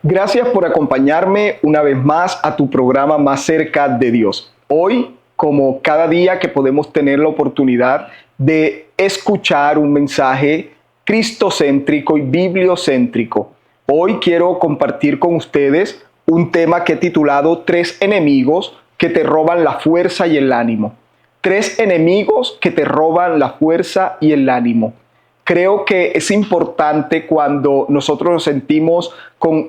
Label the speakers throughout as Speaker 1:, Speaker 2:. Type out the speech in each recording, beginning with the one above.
Speaker 1: Gracias por acompañarme una vez más a tu programa Más cerca de Dios. Hoy, como cada día que podemos tener la oportunidad de escuchar un mensaje cristocéntrico y bibliocéntrico, hoy quiero compartir con ustedes un tema que he titulado Tres enemigos que te roban la fuerza y el ánimo. Tres enemigos que te roban la fuerza y el ánimo. Creo que es importante cuando nosotros nos sentimos con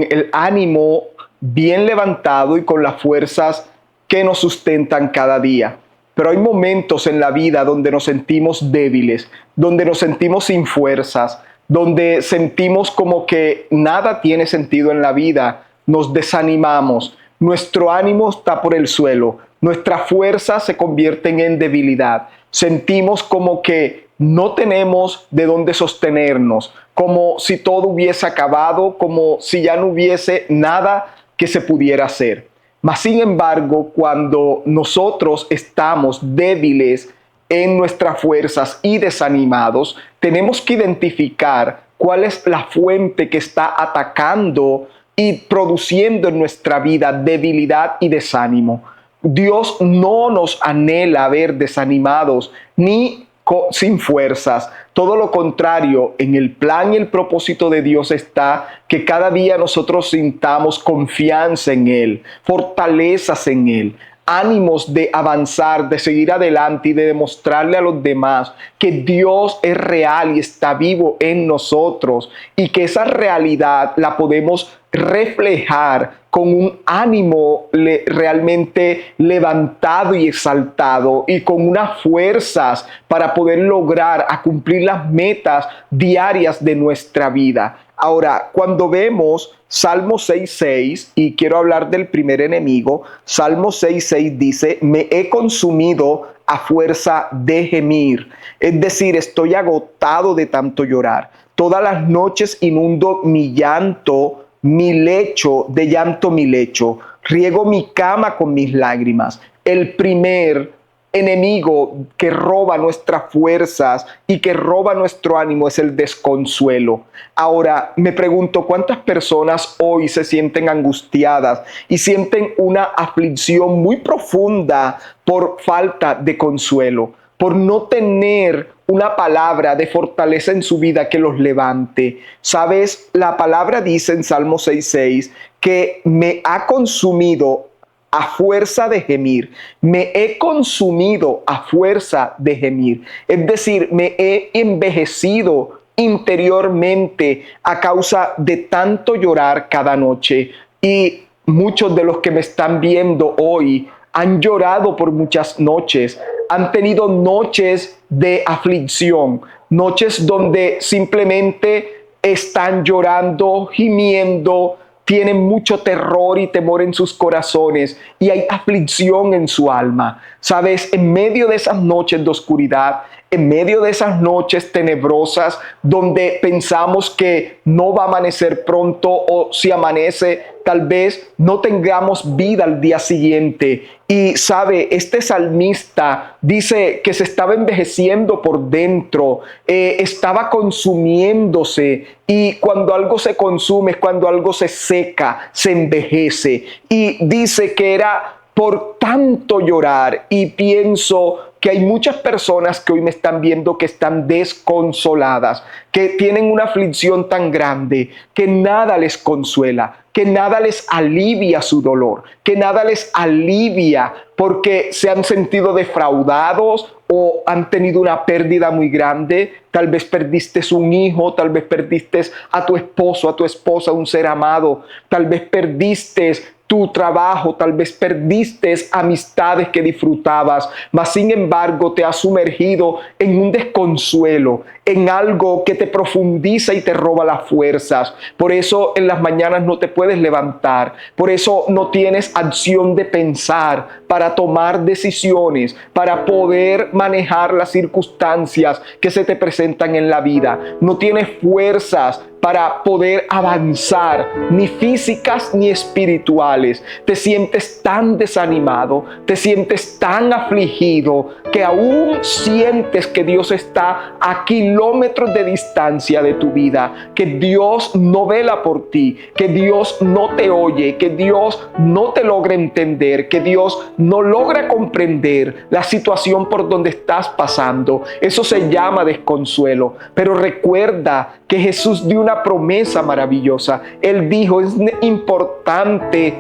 Speaker 1: el ánimo bien levantado y con las fuerzas que nos sustentan cada día. Pero hay momentos en la vida donde nos sentimos débiles, donde nos sentimos sin fuerzas, donde sentimos como que nada tiene sentido en la vida, nos desanimamos, nuestro ánimo está por el suelo, nuestras fuerzas se convierten en debilidad, sentimos como que no tenemos de dónde sostenernos, como si todo hubiese acabado, como si ya no hubiese nada que se pudiera hacer. Mas, sin embargo, cuando nosotros estamos débiles en nuestras fuerzas y desanimados, tenemos que identificar cuál es la fuente que está atacando y produciendo en nuestra vida debilidad y desánimo. Dios no nos anhela ver desanimados ni sin fuerzas. Todo lo contrario, en el plan y el propósito de Dios está que cada día nosotros sintamos confianza en Él, fortalezas en Él, ánimos de avanzar, de seguir adelante y de demostrarle a los demás que Dios es real y está vivo en nosotros y que esa realidad la podemos reflejar con un ánimo realmente levantado y exaltado y con unas fuerzas para poder lograr a cumplir las metas diarias de nuestra vida. Ahora, cuando vemos Salmo 6:6, y quiero hablar del primer enemigo, Salmo 6:6 dice, me he consumido a fuerza de gemir. Es decir, estoy agotado de tanto llorar. Todas las noches inundo mi llanto, mi lecho, de llanto mi lecho. Riego mi cama con mis lágrimas. El primer enemigo que roba nuestras fuerzas y que roba nuestro ánimo es el desconsuelo. Ahora, me pregunto, ¿cuántas personas hoy se sienten angustiadas y sienten una aflicción muy profunda por falta de consuelo, por no tener una palabra de fortaleza en su vida que los levante? ¿Sabes? La palabra dice en Salmo 6:6 que me ha consumido a fuerza de gemir, me he consumido a fuerza de gemir. Es decir, me he envejecido interiormente a causa de tanto llorar cada noche. Y muchos de los que me están viendo hoy han llorado por muchas noches, han tenido noches de aflicción, noches donde simplemente están llorando, gimiendo, tienen mucho terror y temor en sus corazones y hay aflicción en su alma. Sabes, en medio de esas noches de oscuridad, en medio de esas noches tenebrosas donde pensamos que no va a amanecer pronto o si amanece, tal vez no tengamos vida al día siguiente. Y sabe, este salmista dice que se estaba envejeciendo por dentro, estaba consumiéndose, y cuando algo se consume, cuando algo se seca, se envejece. Y dice que era por tanto llorar, y pienso que hay muchas personas que hoy me están viendo que están desconsoladas, que tienen una aflicción tan grande que nada les consuela, que nada les alivia su dolor, que nada les alivia porque se han sentido defraudados o han tenido una pérdida muy grande. Tal vez perdiste un hijo, tal vez perdiste a tu esposo, a tu esposa, un ser amado, tal vez perdiste tu trabajo, tal vez perdiste amistades que disfrutabas, mas sin embargo te has sumergido en un desconsuelo, en algo que te profundiza y te roba las fuerzas. Por eso en las mañanas no te puedes levantar, por eso no tienes acción de pensar, para tomar decisiones, para poder manejar las circunstancias que se te presentan en la vida. No tienes fuerzas para poder avanzar, ni físicas ni espirituales. Te sientes tan desanimado, te sientes tan afligido, que aún sientes que Dios está a kilómetros de distancia de tu vida, que Dios no vela por ti, que Dios no te oye, que Dios no te logra entender, que Dios no logra comprender la situación por donde estás pasando. Eso se llama desconsuelo. Pero recuerda que Jesús dio una promesa maravillosa. Él dijo: es importante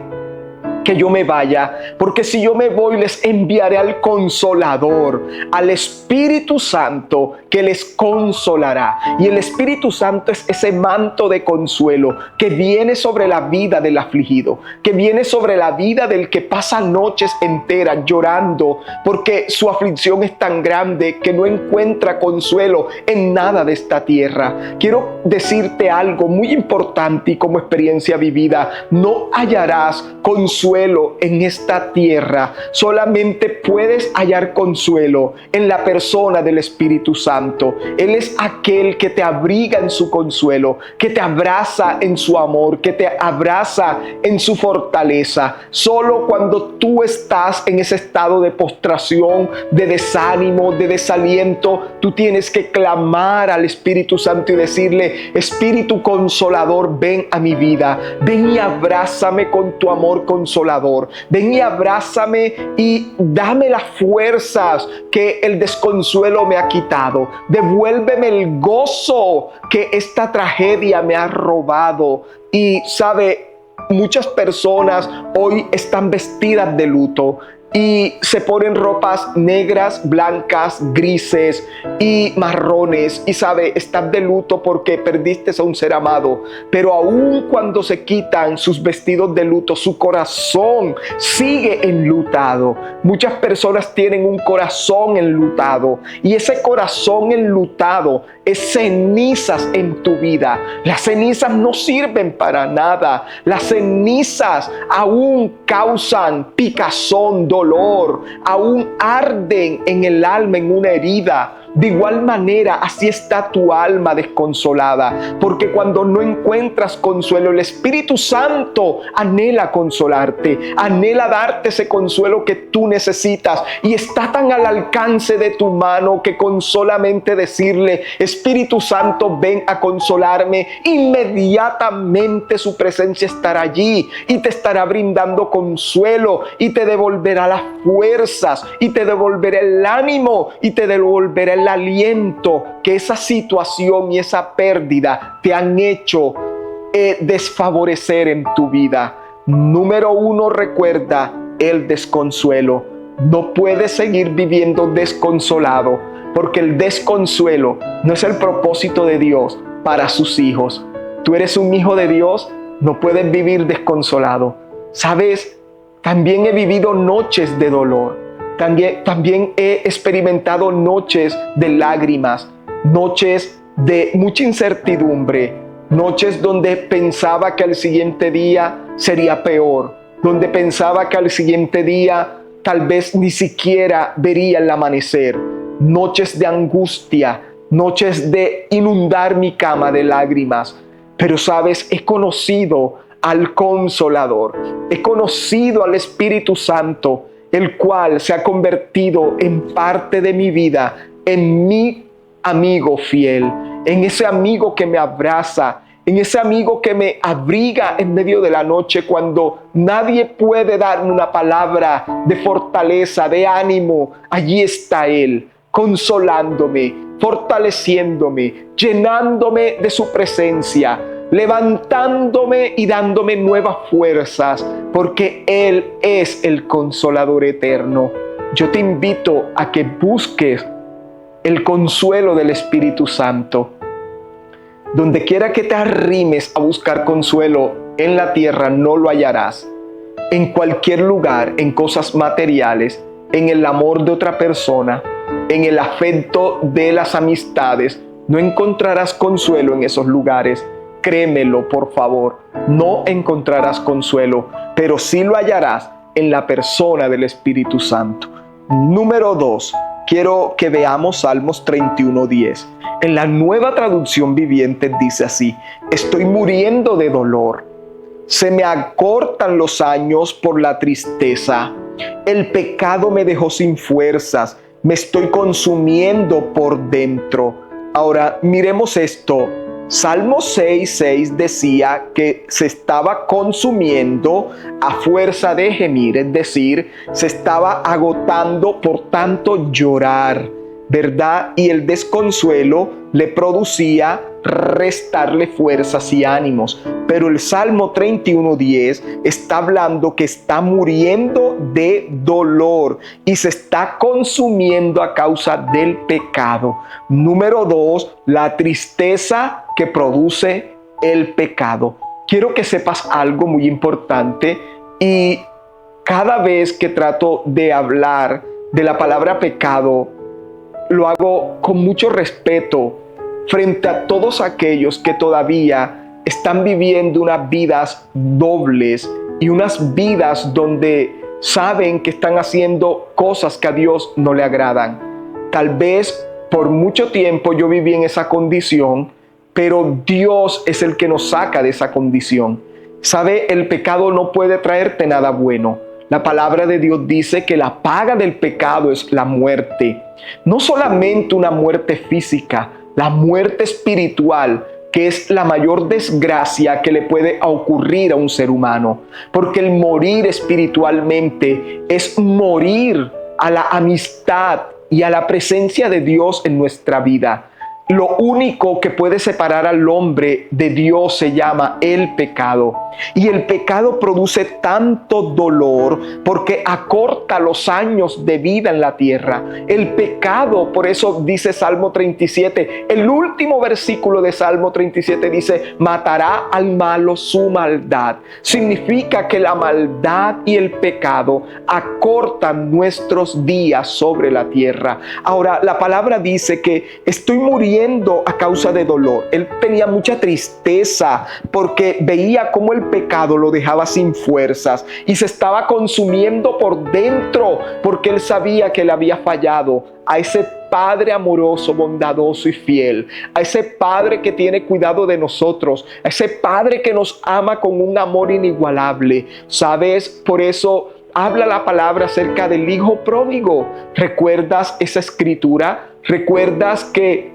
Speaker 1: que yo me vaya, porque si yo me voy les enviaré al Consolador, al Espíritu Santo, que les consolará. Y el Espíritu Santo es ese manto de consuelo que viene sobre la vida del afligido, que viene sobre la vida del que pasa noches enteras llorando porque su aflicción es tan grande que no encuentra consuelo en nada de esta tierra. Quiero decirte algo muy importante y como experiencia vivida: no hallarás consuelo en esta tierra. Solamente puedes hallar consuelo en la persona del Espíritu Santo. Él es aquel que te abriga en su consuelo, que te abraza en su amor, que te abraza en su fortaleza. Solo cuando tú estás en ese estado de postración, de desánimo, de desaliento, tú tienes que clamar al Espíritu Santo y decirle: Espíritu Consolador, ven a mi vida, ven y abrázame con tu amor consolador. Ven y abrázame y dame las fuerzas que el desconsuelo me ha quitado. Devuélveme el gozo que esta tragedia me ha robado. Y sabe, muchas personas hoy están vestidas de luto y se ponen ropas negras, blancas, grises y marrones. Y sabe, están de luto porque perdiste a un ser amado. Pero aun cuando se quitan sus vestidos de luto, su corazón sigue enlutado. Muchas personas tienen un corazón enlutado. Y ese corazón enlutado es cenizas en tu vida. Las cenizas no sirven para nada. Las cenizas aún causan picazón, dolor, aún arden en el alma, en una herida. De igual manera, así está tu alma desconsolada, porque cuando no encuentras consuelo, el Espíritu Santo anhela consolarte, anhela darte ese consuelo que tú necesitas, y está tan al alcance de tu mano que con solamente decirle: Espíritu Santo, ven a consolarme, inmediatamente su presencia estará allí y te estará brindando consuelo y te devolverá las fuerzas y te devolverá el ánimo y te devolverá el aliento que esa situación y esa pérdida te han hecho desfavorecer en tu vida. Número 1, recuerda el desconsuelo. No puedes seguir viviendo desconsolado, porque el desconsuelo no es el propósito de Dios para sus hijos. Tú eres un hijo de Dios, no puedes vivir desconsolado. ¿Sabes? También he vivido noches de dolor. También he experimentado noches de lágrimas, noches de mucha incertidumbre, noches donde pensaba que al siguiente día sería peor, donde pensaba que al siguiente día tal vez ni siquiera vería el amanecer, noches de angustia, noches de inundar mi cama de lágrimas. Pero sabes, he conocido al Consolador, he conocido al Espíritu Santo, el cual se ha convertido en parte de mi vida, en mi amigo fiel, en ese amigo que me abraza, en ese amigo que me abriga en medio de la noche cuando nadie puede darme una palabra de fortaleza, de ánimo. Allí está Él, consolándome, fortaleciéndome, llenándome de su presencia, levantándome y dándome nuevas fuerzas, porque Él es el Consolador eterno. Yo te invito a que busques el consuelo del Espíritu Santo. Donde quiera que te arrimes a buscar consuelo en la tierra, no lo hallarás. En cualquier lugar, en cosas materiales, en el amor de otra persona, en el afecto de las amistades, no encontrarás consuelo en esos lugares. Créemelo, por favor, no encontrarás consuelo, pero sí lo hallarás en la persona del Espíritu Santo. Número 2, quiero que veamos Salmos 31:10. En la Nueva Traducción Viviente dice así: estoy muriendo de dolor, se me acortan los años por la tristeza, el pecado me dejó sin fuerzas, me estoy consumiendo por dentro. Ahora miremos esto. Salmo 6:6 decía que se estaba consumiendo a fuerza de gemir, es decir, se estaba agotando por tanto llorar, ¿verdad? Y el desconsuelo le producía restarle fuerzas y ánimos. Pero el Salmo 31:10 está hablando que está muriendo de dolor y se está consumiendo a causa del pecado. Número 2, la tristeza que produce el pecado. Quiero que sepas algo muy importante, y cada vez que trato de hablar de la palabra pecado, lo hago con mucho respeto frente a todos aquellos que todavía están viviendo unas vidas dobles y unas vidas donde saben que están haciendo cosas que a Dios no le agradan. Tal vez por mucho tiempo yo viví en esa condición, pero Dios es el que nos saca de esa condición. ¿Sabe? El pecado no puede traerte nada bueno. La palabra de Dios dice que la paga del pecado es la muerte. No solamente una muerte física, la muerte espiritual, que es la mayor desgracia que le puede ocurrir a un ser humano. Porque el morir espiritualmente es morir a la amistad y a la presencia de Dios en nuestra vida. Lo único que puede separar al hombre de Dios se llama el pecado. Y el pecado produce tanto dolor porque acorta los años de vida en la tierra. El pecado, por eso dice Salmo 37, el último versículo de Salmo 37 dice: matará al malo su maldad. Significa que la maldad y el pecado acortan nuestros días sobre la tierra. Ahora, la palabra dice que estoy muriendo a causa de dolor. Él tenía mucha tristeza porque veía cómo el pecado lo dejaba sin fuerzas y se estaba consumiendo por dentro, porque él sabía que le había fallado a ese Padre amoroso, bondadoso y fiel, a ese Padre que tiene cuidado de nosotros, a ese Padre que nos ama con un amor inigualable. ¿Sabes? Por eso habla la palabra acerca del hijo pródigo. ¿Recuerdas esa escritura? ¿Recuerdas que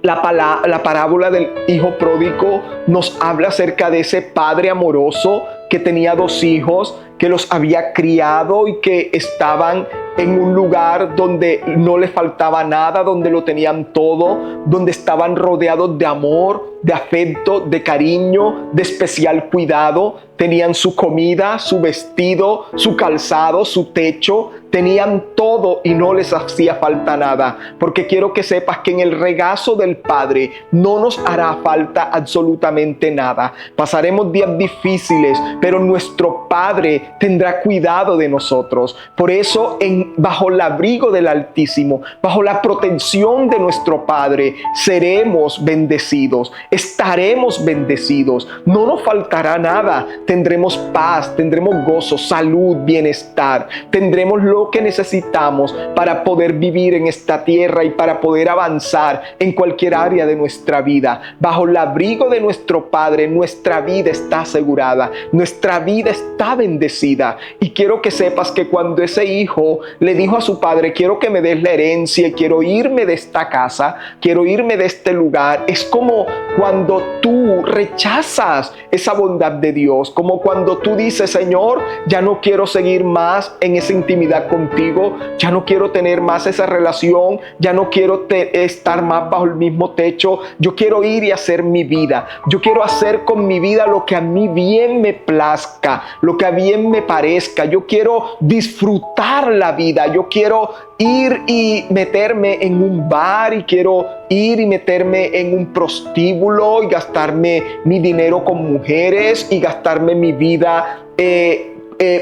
Speaker 1: la parábola del hijo pródigo nos habla acerca de ese padre amoroso que tenía 2 hijos, que los había criado y que estaban en un lugar donde no le faltaba nada, donde lo tenían todo, donde estaban rodeados de amor, de afecto, de cariño, de especial cuidado? Tenían su comida, su vestido, su calzado, su techo, tenían todo y no les hacía falta nada. Porque quiero que sepas que en el regazo del Padre no nos hará falta absolutamente nada. Pasaremos días difíciles, pero nuestro Padre tendrá cuidado de nosotros. Por eso, bajo el abrigo del Altísimo, bajo la protección de nuestro Padre, seremos bendecidos, estaremos bendecidos, no nos faltará nada. Tendremos paz, tendremos gozo, salud, bienestar. Tendremos lo que necesitamos para poder vivir en esta tierra y para poder avanzar en cualquier área de nuestra vida. Bajo el abrigo de nuestro Padre, nuestra vida está asegurada, nuestra vida está bendecida. Y quiero que sepas que cuando ese hijo le dijo a su padre: quiero que me des la herencia, quiero irme de esta casa, quiero irme de este lugar, es como cuando tú rechazas esa bondad de Dios, como cuando tú dices: Señor, ya no quiero seguir más en esa intimidad contigo, ya no quiero tener más esa relación, ya no quiero estar más bajo el mismo techo, yo quiero ir y hacer mi vida, yo quiero hacer con mi vida lo que a mí bien me plazca, lo que a bien me parezca, yo quiero disfrutar la vida, yo quiero ir y meterme en un bar, y quiero ir y meterme en un prostíbulo y gastarme mi dinero con mujeres y gastarme mi vida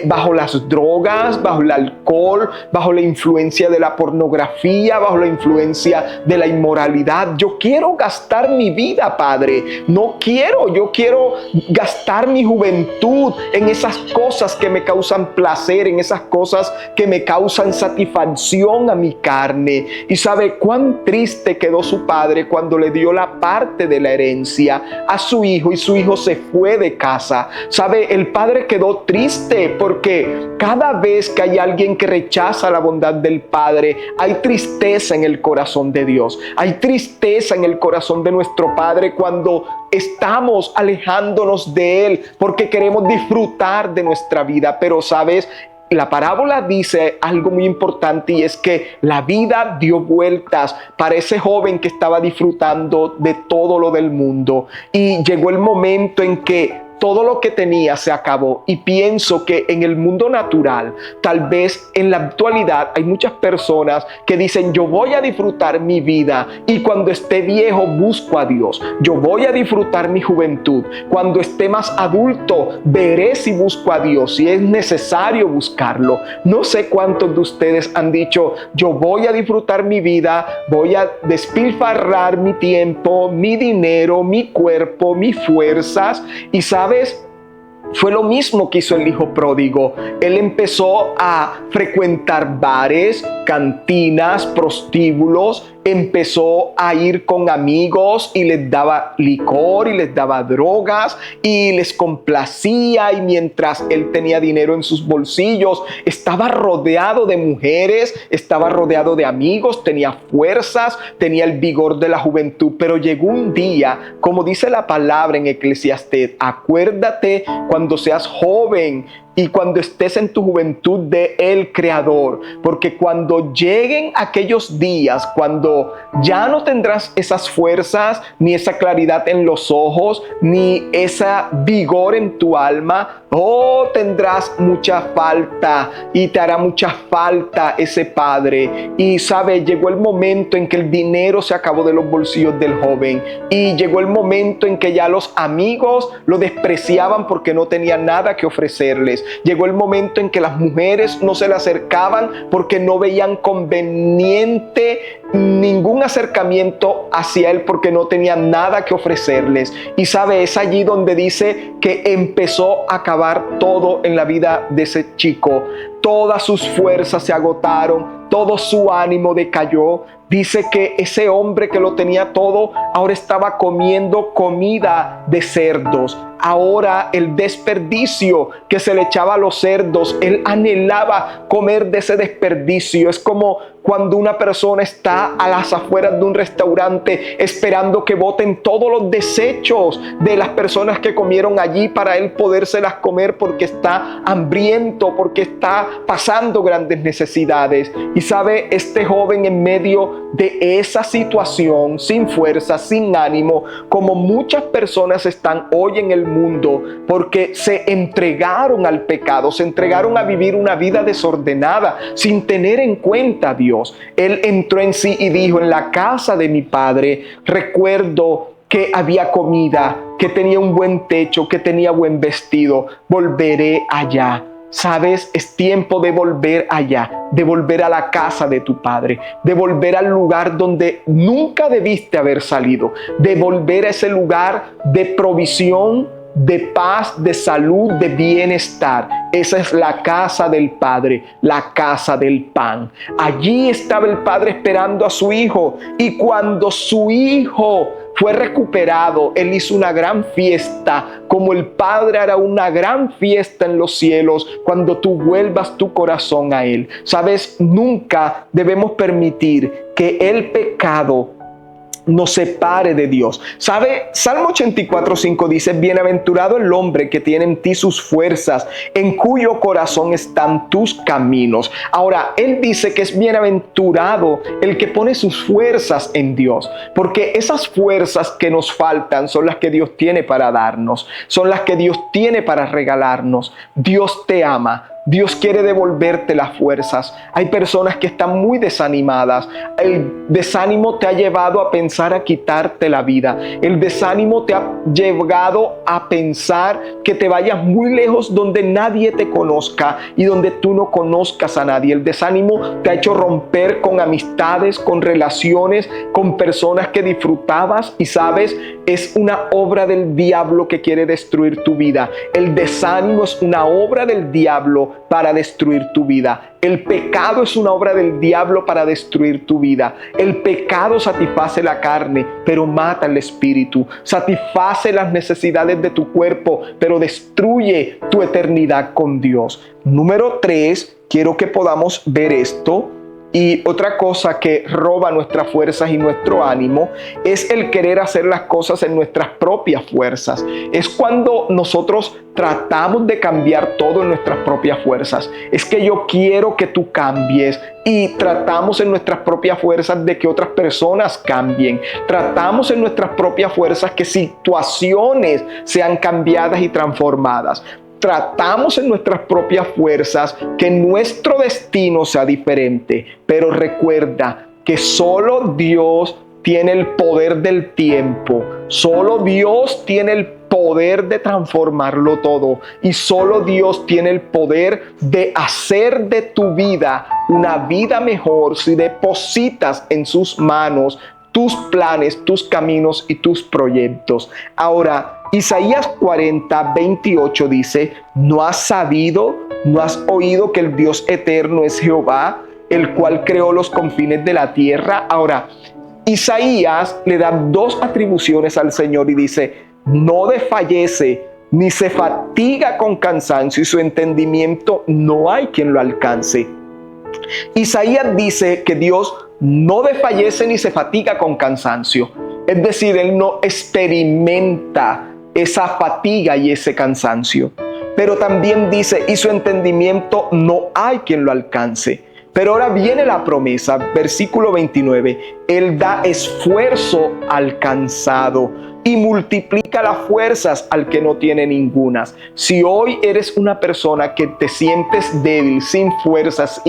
Speaker 1: bajo las drogas, bajo el alcohol, bajo la influencia de la pornografía, bajo la influencia de la inmoralidad. Yo quiero gastar mi vida, Padre. Yo quiero gastar mi juventud en esas cosas que me causan placer, en esas cosas que me causan satisfacción a mi carne. Y sabe cuán triste quedó su padre cuando le dio la parte de la herencia a su hijo y su hijo se fue de casa. Sabe, el padre quedó triste porque cada vez que hay alguien que rechaza la bondad del Padre, hay tristeza en el corazón de Dios. Hay tristeza en el corazón de nuestro Padre cuando estamos alejándonos de Él porque queremos disfrutar de nuestra vida. Pero, ¿sabes? La parábola dice algo muy importante y es que la vida dio vueltas para ese joven que estaba disfrutando de todo lo del mundo. Y llegó el momento en que todo lo que tenía se acabó. Y pienso que en el mundo natural, tal vez en la actualidad, hay muchas personas que dicen: yo voy a disfrutar mi vida y cuando esté viejo busco a Dios. Yo voy a disfrutar mi juventud. Cuando esté más adulto, veré si busco a Dios, si es necesario buscarlo. No sé cuántos de ustedes han dicho: yo voy a disfrutar mi vida, voy a despilfarrar mi tiempo, mi dinero, mi cuerpo, mis fuerzas. Y ¿sabes? Fue lo mismo que hizo el hijo pródigo. Él empezó a frecuentar bares, cantinas, prostíbulos. Empezó a ir con amigos y les daba licor y les daba drogas y les complacía, y mientras él tenía dinero en sus bolsillos, estaba rodeado de mujeres, estaba rodeado de amigos, tenía fuerzas, tenía el vigor de la juventud. Pero llegó un día, como dice la palabra en Eclesiastés: acuérdate cuando seas joven y cuando estés en tu juventud de el Creador, porque cuando lleguen aquellos días, cuando ya no tendrás esas fuerzas, ni esa claridad en los ojos, ni esa vigor en tu alma, tendrás mucha falta y te hará mucha falta ese padre. Y sabe, llegó el momento en que el dinero se acabó de los bolsillos del joven y llegó el momento en que ya los amigos lo despreciaban porque no tenían nada que ofrecerles. Llegó el momento en que las mujeres no se le acercaban porque no veían conveniente ningún acercamiento hacia él porque no tenían nada que ofrecerles. Y sabe, es allí donde dice que empezó a acabar todo en la vida de ese chico. Todas sus fuerzas se agotaron, todo su ánimo decayó. Dice que ese hombre que lo tenía todo ahora estaba comiendo comida de cerdos. Ahora el desperdicio que se le echaba a los cerdos, él anhelaba comer de ese desperdicio. Es como cuando una persona está a las afueras de un restaurante esperando que boten todos los desechos de las personas que comieron allí para él podérselas comer porque está hambriento, porque está pasando grandes necesidades. Y sabe, este joven en medio de esa situación, sin fuerza, sin ánimo, como muchas personas están hoy en el mundo, porque se entregaron al pecado, se entregaron a vivir una vida desordenada, sin tener en cuenta a Dios. Él entró en sí y dijo: en la casa de mi padre recuerdo que había comida, que tenía un buen techo, que tenía buen vestido, volveré allá. Sabes, es tiempo de volver allá, de volver a la casa de tu padre, de volver al lugar donde nunca debiste haber salido, de volver a ese lugar de provisión, de paz, de salud, de bienestar. Esa es la casa del Padre, la casa del pan. Allí estaba el Padre esperando a su hijo, y cuando su hijo fue recuperado, él hizo una gran fiesta, como el Padre hará una gran fiesta en los cielos cuando tú vuelvas tu corazón a Él. Sabes, nunca debemos permitir que el pecado nos separe de Dios. ¿Sabe? Salmo 84:5 dice: bienaventurado el hombre que tiene en ti sus fuerzas, en cuyo corazón están tus caminos. Ahora, él dice que es bienaventurado el que pone sus fuerzas en Dios, porque esas fuerzas que nos faltan son las que Dios tiene para darnos, son las que Dios tiene para regalarnos. Dios te ama. Dios quiere devolverte las fuerzas. Hay personas que están muy desanimadas. El desánimo te ha llevado a pensar a quitarte la vida. El desánimo te ha llevado a pensar que te vayas muy lejos donde nadie te conozca y donde tú no conozcas a nadie. El desánimo te ha hecho romper con amistades, con relaciones, con personas que disfrutabas, y sabes, es una obra del diablo que quiere destruir tu vida. El desánimo es una obra del diablo para destruir tu vida. El pecado es una obra del diablo para destruir tu vida. El pecado satisface la carne, pero mata el espíritu. Satisface las necesidades de tu cuerpo, pero destruye tu eternidad con Dios. Número 3, quiero que podamos ver esto. Y otra cosa que roba nuestras fuerzas y nuestro ánimo es el querer hacer las cosas en nuestras propias fuerzas. Es cuando nosotros tratamos de cambiar todo en nuestras propias fuerzas. Es que yo quiero que tú cambies, y tratamos en nuestras propias fuerzas de que otras personas cambien. Tratamos en nuestras propias fuerzas que situaciones sean cambiadas y transformadas. Tratamos en nuestras propias fuerzas que nuestro destino sea diferente. Pero recuerda que solo Dios tiene el poder del tiempo. Solo Dios tiene el poder de transformarlo todo. Y solo Dios tiene el poder de hacer de tu vida una vida mejor si depositas en sus manos tus planes, tus caminos y tus proyectos. Ahora, Isaías 40:28 dice: ¿no has sabido, no has oído que el Dios eterno es Jehová, el cual creó los confines de la tierra? Ahora, Isaías le da dos atribuciones al Señor y dice: no desfallece ni se fatiga con cansancio, y su entendimiento no hay quien lo alcance. Isaías dice que Dios no desfallece ni se fatiga con cansancio. Es decir, Él no experimenta esa fatiga y ese cansancio. Pero también dice: y su entendimiento no hay quien lo alcance. Pero ahora viene la promesa, versículo 29. Él da esfuerzo al cansado y multiplica las fuerzas al que no tiene ningunas. Si hoy eres una persona que te sientes débil, sin fuerzas,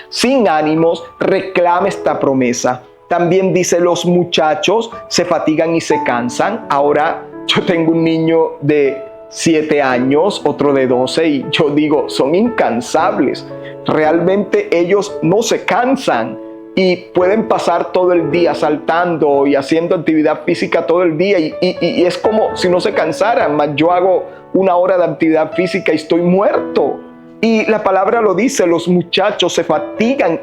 Speaker 1: sin ánimos, reclama esta promesa. También dice: los muchachos se fatigan y se cansan. Ahora, yo tengo un niño de 7 años, otro de 12, y yo digo, son incansables. Realmente ellos no se cansan y pueden pasar todo el día saltando y haciendo actividad física todo el día, y es como si no se cansaran. Más yo hago 1 hora de actividad física y estoy muerto. Y la palabra lo dice: los muchachos se fatigan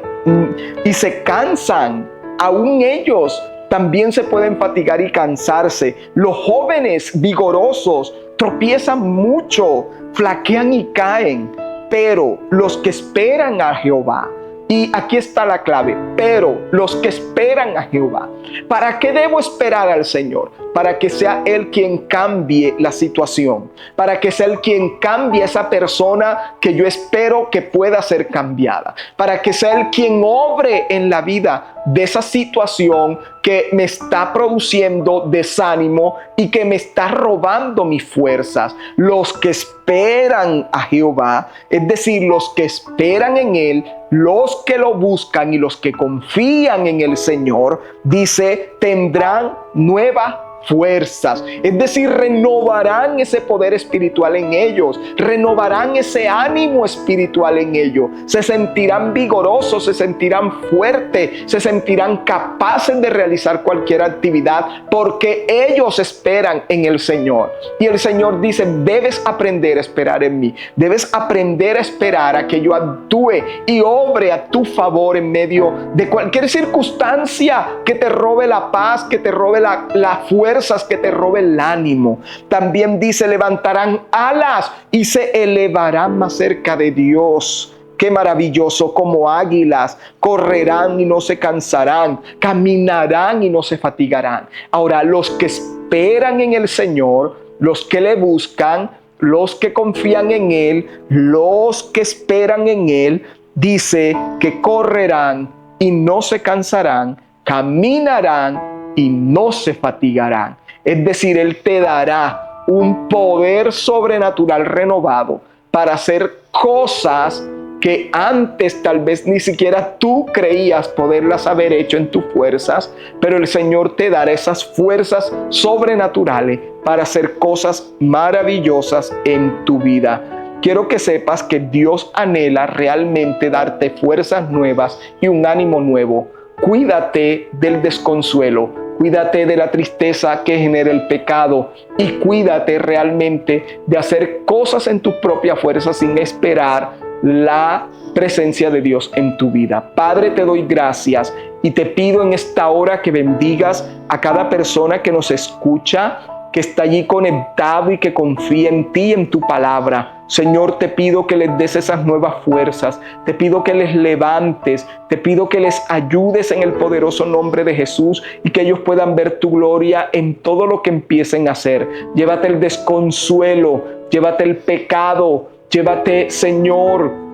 Speaker 1: y se cansan. Aún ellos también se pueden fatigar y cansarse. Los jóvenes vigorosos tropiezan mucho, flaquean y caen. Pero los que esperan a Jehová, y aquí está la clave, pero los que esperan a Jehová. ¿Para qué debo esperar al Señor? Para que sea Él quien cambie la situación, para que sea Él quien cambie esa persona que yo espero que pueda ser cambiada, para que sea Él quien obre en la vida de esa situación que me está produciendo desánimo y que me está robando mis fuerzas. Los que esperan a Jehová, es decir, los que esperan en Él, los que lo buscan y los que confían en el Señor, dice, tendrán nueva fuerzas, es decir, renovarán ese poder espiritual en ellos, renovarán ese ánimo espiritual en ellos, se sentirán vigorosos, se sentirán fuertes, se sentirán capaces de realizar cualquier actividad porque ellos esperan en el Señor. Y el Señor dice: debes aprender a esperar en mí, debes aprender a esperar a que yo actúe y obre a tu favor en medio de cualquier circunstancia que te robe la paz, que te robe la fuerza, que te robe el ánimo. También dice: levantarán alas y se elevarán más cerca de Dios. Qué maravilloso, como águilas, correrán y no se cansarán, caminarán y no se fatigarán. Ahora, los que esperan en el Señor, los que le buscan, los que confían en Él, los que esperan en Él, dice que correrán y no se cansarán, caminarán y no se fatigarán. Es decir, Él te dará un poder sobrenatural renovado para hacer cosas que antes tal vez ni siquiera tú creías poderlas haber hecho en tus fuerzas, pero el Señor te dará esas fuerzas sobrenaturales para hacer cosas maravillosas en tu vida. Quiero que sepas que Dios anhela realmente darte fuerzas nuevas y un ánimo nuevo. Cuídate del desconsuelo, cuídate de la tristeza que genera el pecado y cuídate realmente de hacer cosas en tus propias fuerzas sin esperar la presencia de Dios en tu vida. Padre, te doy gracias y te pido en esta hora que bendigas a cada persona que nos escucha, que está allí conectado y que confía en ti y en tu palabra. Señor, te pido que les des esas nuevas fuerzas, te pido que les levantes, te pido que les ayudes en el poderoso nombre de Jesús y que ellos puedan ver tu gloria en todo lo que empiecen a hacer. Llévate el desconsuelo, llévate el pecado, llévate, Señor,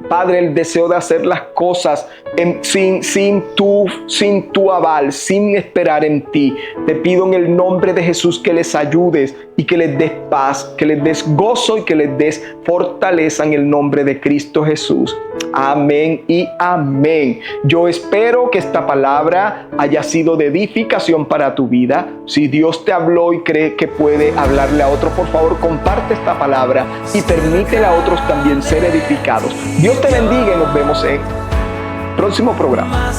Speaker 1: Padre, el deseo de hacer las cosas sin tu aval, sin esperar en ti. Te pido en el nombre de Jesús que les ayudes y que les des paz, que les des gozo y que les des fortaleza en el nombre de Cristo Jesús. Amén y amén. Yo espero que esta palabra haya sido de edificación para tu vida. Si Dios te habló y cree que puede hablarle a otro, por favor, comparte esta palabra y permítele a otros también ser edificados. Dios te bendiga y nos vemos en el próximo programa.